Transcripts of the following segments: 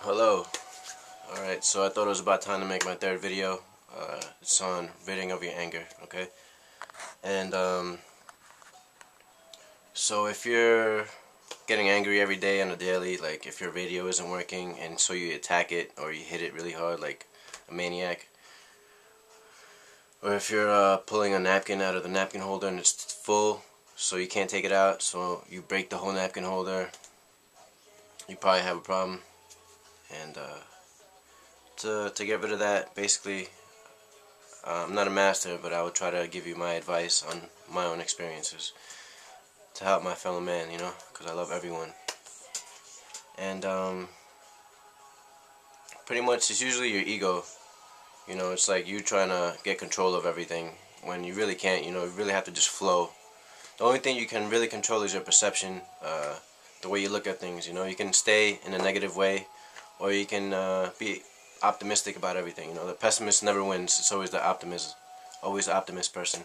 Hello. Alright, so I thought it was about time to make my third video. It's on ridding of your anger, okay? And, so if you're getting angry every day on a daily, like if your radio isn't working and so you attack it or you hit it really hard like a maniac, or if you're pulling a napkin out of the napkin holder and it's full so you can't take it out, so you break the whole napkin holder, you probably have a problem. And, to get rid of that, basically, I'm not a master, but I will try to give you my advice on my own experiences to help my fellow man, you know, because I love everyone. And pretty much it's usually your ego, you know, it's like you trying to get control of everything when you really can't, you know, you really have to just flow. The only thing you can really control is your perception, the way you look at things, you know. You can stay in a negative way, or you can be optimistic about everything, you know. The pessimist never wins, it's always the optimist, always the optimist person,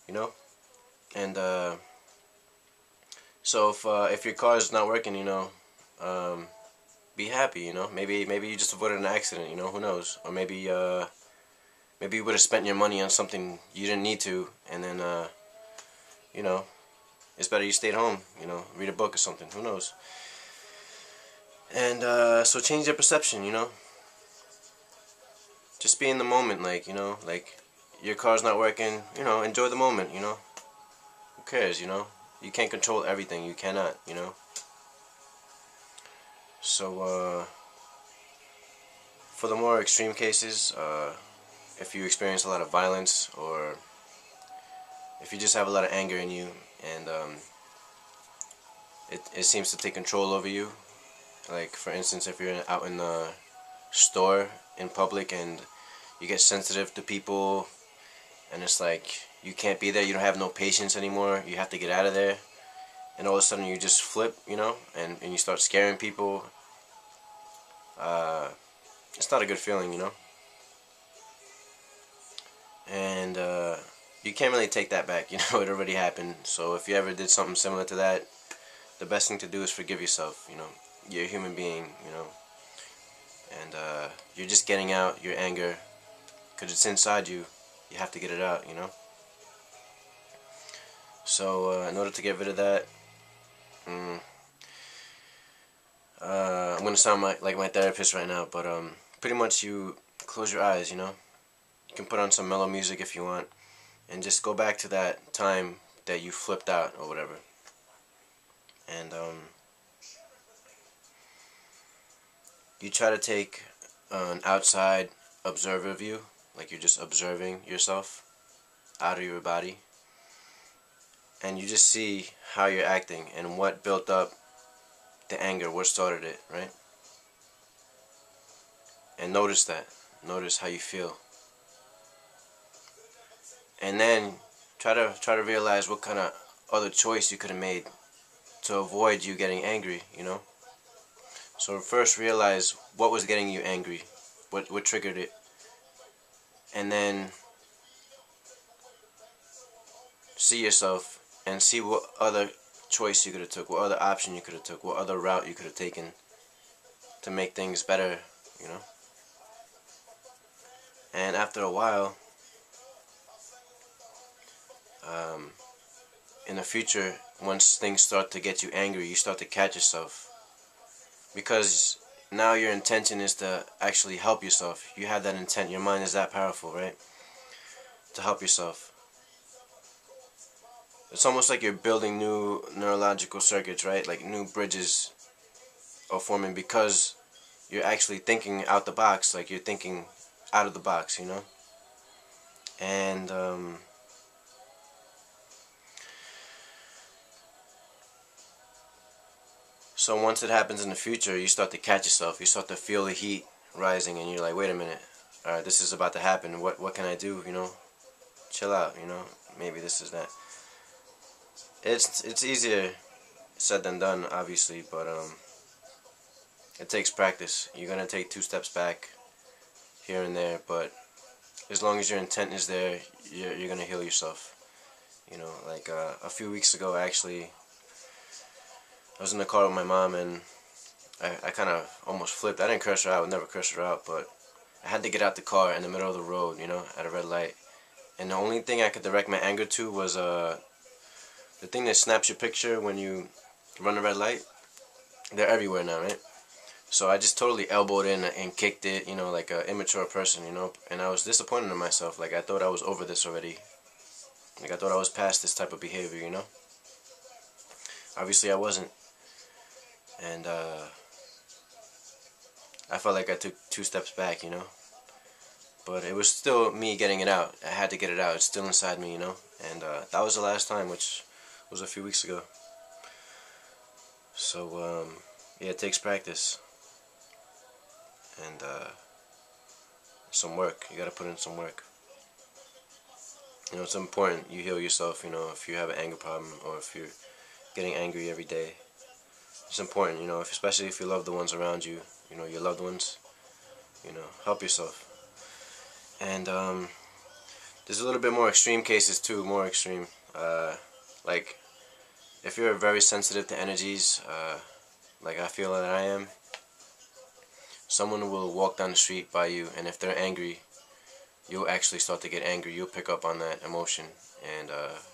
you know. And so if your car is not working, you know, be happy, you know. Maybe you just avoided an accident, you know, who knows. Or maybe maybe you would have spent your money on something you didn't need to, and then you know, it's better you stayed home, you know, read a book or something, who knows. And so change your perception, you know. Just be in the moment, like, you know, like your car's not working, you know, enjoy the moment, you know. Who cares, you know? You can't control everything, you cannot, you know. So for the more extreme cases, if you experience a lot of violence, or if you just have a lot of anger in you, and it seems to take control over you, like for instance, if you're out in the store in public and you get sensitive to people, and it's like you can't be there, you don't have no patience anymore, you have to get out of there, and all of a sudden you just flip, you know, and you start scaring people. It's not a good feeling, you know. And you can't really take that back, you know. It already happened. So if you ever did something similar to that, the best thing to do is forgive yourself, you know. You're a human being, you know, and you're just getting out your anger because it's inside you. You have to get it out, you know. So in order to get rid of that, I'm gonna sound like my therapist right now, but pretty much you close your eyes, you know. You can put on some mellow music if you want, and just go back to that time that you flipped out or whatever. And you try to take an outside observer view, like you're just observing yourself out of your body, and you just see how you're acting and what built up the anger, what started it, right? And notice that. Notice how you feel. And then try to realize what kind of other choice you could have made to avoid you getting angry, you know? So first realize what was getting you angry, what triggered it, and then see yourself and see what other choice you could have took, what other option you could have took, what other route you could have taken to make things better, you know? And after a while, in the future, once things start to get you angry, you start to catch yourself. Because now your intention is to actually help yourself. You have that intent. Your mind is that powerful, right? To help yourself. It's almost like you're building new neurological circuits, right? Like new bridges are forming because you're actually thinking out the box. Like you're thinking out of the box, you know? And so once it happens in the future, you start to catch yourself. You start to feel the heat rising, and you're like, wait a minute. Alright, this is about to happen. What can I do, you know? Chill out, you know? Maybe this is that. It's easier said than done, obviously, but it takes practice. You're gonna take 2 steps back here and there, but as long as your intent is there, you're gonna heal yourself. You know, like a few weeks ago, actually, I was in the car with my mom, and I kind of almost flipped. I didn't curse her out. I would never curse her out, but I had to get out the car in the middle of the road, you know, at a red light. And the only thing I could direct my anger to was the thing that snaps your picture when you run a red light. They're everywhere now, right? So I just totally elbowed in and kicked it, you know, like an immature person, you know. And I was disappointed in myself. Like, I thought I was over this already. Like, I thought I was past this type of behavior, you know. Obviously, I wasn't. And I felt like I took 2 steps back, you know. But it was still me getting it out. I had to get it out. It's still inside me, you know. And that was the last time, which was a few weeks ago. So, yeah, it takes practice. And some work. You gotta put in some work. You know, it's important you heal yourself, you know, if you have an anger problem or if you're getting angry every day. It's important, you know, especially if you love the ones around you, you know, your loved ones, you know, help yourself. And there's a little bit more extreme cases too, more extreme. Like, if you're very sensitive to energies, like I feel that I am, someone will walk down the street by you, and if they're angry, you'll actually start to get angry. You'll pick up on that emotion, and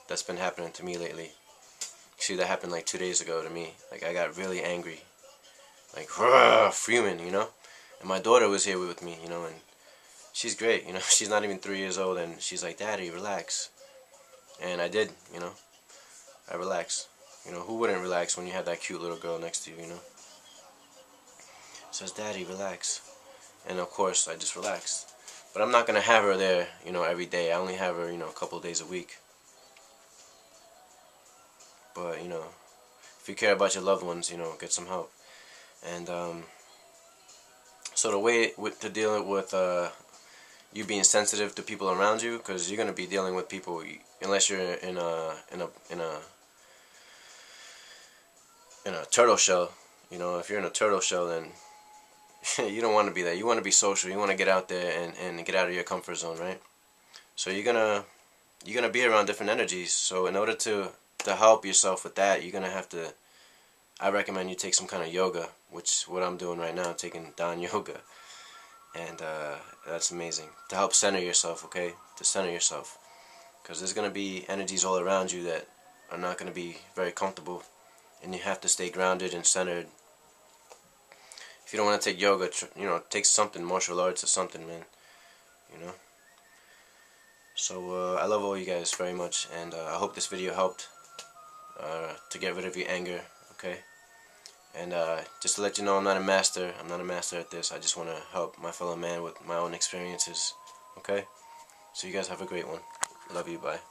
that's been happening to me lately. See, that happened like 2 days ago to me. Like, I got really angry, like fuming, you know. And my daughter was here with me, you know, and she's great, you know. She's not even 3 years old, and she's like, "Daddy, relax." And I did, you know. I relaxed. You know, who wouldn't relax when you have that cute little girl next to you, you know? Says, "Daddy, relax." And of course, I just relaxed. But I'm not going to have her there, you know, every day. I only have her, you know, a couple of days a week. But, you know, if you care about your loved ones, you know, get some help. And so the way to deal with you being sensitive to people around you, because you're going to be dealing with people, unless you're in a turtle shell. You know, if you're in a turtle shell, then you don't want to be there. You want to be social. You want to get out there and get out of your comfort zone, right? So you're gonna be around different energies. So in order to help yourself with that, you're gonna have to. I recommend you take some kind of yoga, which what I'm doing right now. I'm taking Dhan yoga, and that's amazing to help center yourself. Okay, to center yourself, because there's gonna be energies all around you that are not gonna be very comfortable, and you have to stay grounded and centered. If you don't want to take yoga, you know, take something, martial arts or something, man. You know. So I love all you guys very much, and I hope this video helped to get rid of your anger. Okay. And just to let you know, I'm not a master. I'm not a master at this. I just want to help my fellow man with my own experiences. Okay. So you guys have a great one. Love you. Bye.